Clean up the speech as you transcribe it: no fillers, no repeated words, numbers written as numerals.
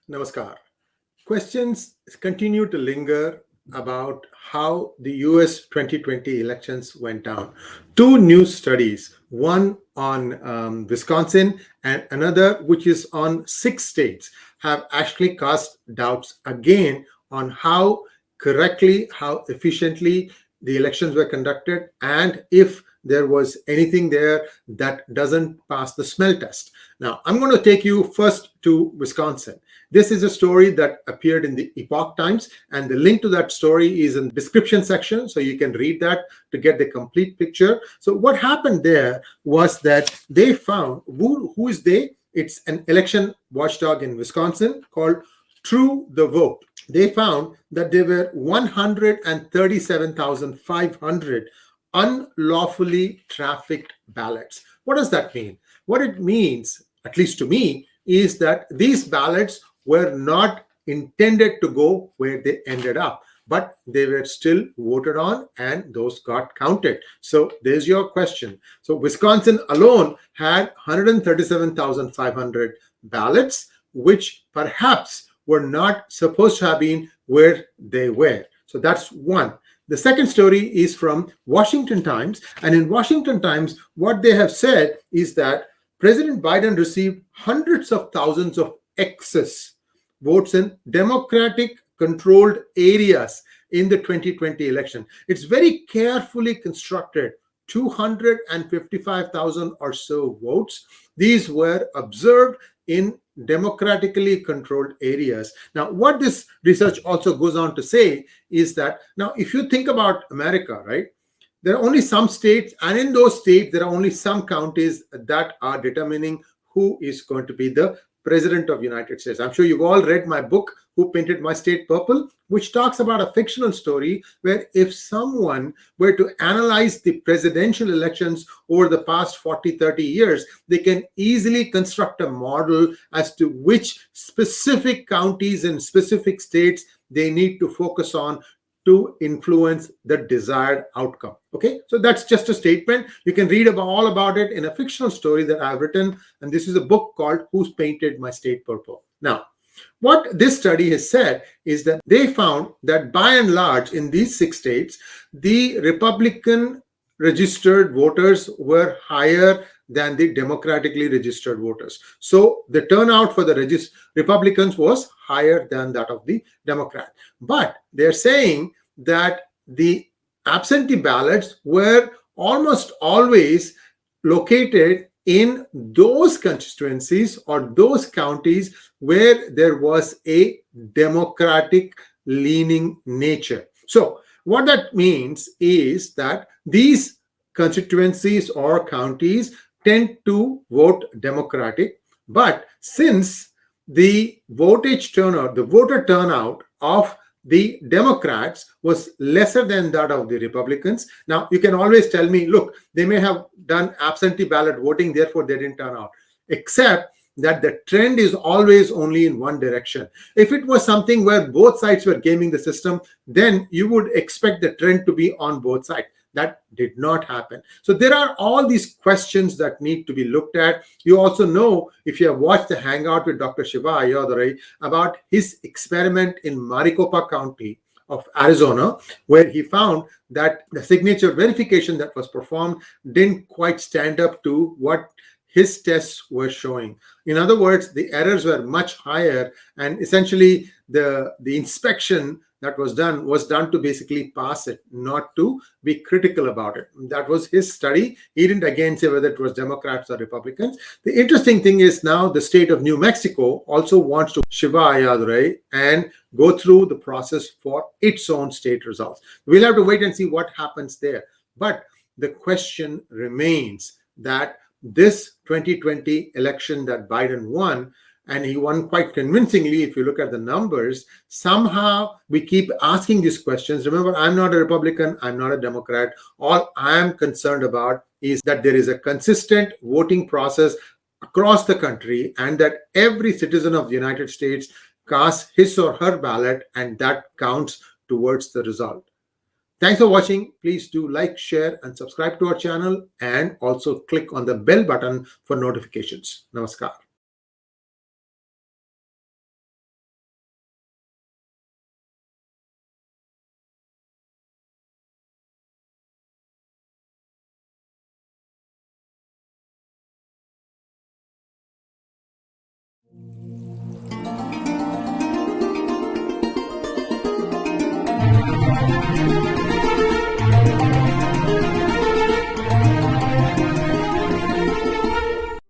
Namaskar. Questions continue to linger about how the US 2020 elections went down. Two new studies, one on Wisconsin and another which is on 6 states, have actually cast doubts again on how correctly, how efficiently the elections were conducted, and if there was anything there that doesn't pass the smell test. Now, I'm going to take you first to Wisconsin. This is a story that appeared in the Epoch Times, and the link to that story is in the description section, so you can read that to get the complete picture. So what happened there was that they found, who is they? It's an election watchdog in Wisconsin called 𝗧𝗿𝗂𝗧𝗵𝗲. They found that there were 137,500 unlawfully trafficked ballots. What does that mean? What it means, at least to me, is that these ballots were not intended to go where they ended up, but they were still voted on and those got counted. So there's your question. So Wisconsin alone had 137,500 ballots, which perhaps were not supposed to have been where they were. So that's one. The second story is from Washington Times, and in Washington Times, what they have said is that President Biden received hundreds of thousands of excess votes in Democratic controlled areas in the 2020 election. It's very carefully constructed, 255,000 or so votes. These were observed in democratically controlled areas. Now, what this research also goes on to say is that, now, if you think about America, right, there are only some states, and in those states, there are only some counties that are determining who is going to be the president of the United States. I'm sure you've all read my book, Who Painted My State Purple, which talks about a fictional story where if someone were to analyze the presidential elections over the past 40, 30 years, they can easily construct a model as to which specific counties and specific states they need to focus on to influence the desired outcome. Okay, so that's just a statement. You can read all about it in a fictional story that I've written, and this is a book called Who's Painted My State Purple. Now, what this study has said is that they found that by and large in these 6 states, the Republican registered voters were higher than the democratically registered voters. So the turnout for the Republicans was higher than that of the Democrat. But they're saying that the absentee ballots were almost always located in those constituencies or those counties where there was a democratic leaning nature. So what that means is that these constituencies or counties tend to vote Democratic, but since the votage turnout, the voter turnout of the Democrats was lesser than that of the Republicans. Now, you can always tell me, look, they may have done absentee ballot voting, therefore they didn't turn out, except that the trend is always only in one direction. If it was something where both sides were gaming the system, then you would expect the trend to be on both sides. That did not happen. So there are all these questions that need to be looked at. You also know, if you have watched the Hangout with Dr. 𝗧𝗿𝗂𝗧𝗵𝗲 about his experiment in Maricopa County of Arizona, where he found that the signature verification that was performed didn't quite stand up to what his tests were showing. In other words, the errors were much higher, and essentially the inspection that was done to basically pass it, not to be critical about it. That was his study. He didn't again say whether it was Democrats or Republicans. The interesting thing is now the state of New Mexico also wants to 𝗧𝗿𝗂𝗧𝗵𝗲 and go through the process for its own state results. We'll have to wait and see what happens there. But the question remains that this 2020 election that Biden won, and he won quite convincingly if you look at the numbers, somehow we keep asking these questions. Remember, I'm not a Republican, I'm not a Democrat. All I'm concerned about is that there is a consistent voting process across the country and that every citizen of the United States casts his or her ballot and that counts towards the result. Thanks for watching. Please do like, share, and subscribe to our channel, and also click on the bell button for notifications. Namaskar.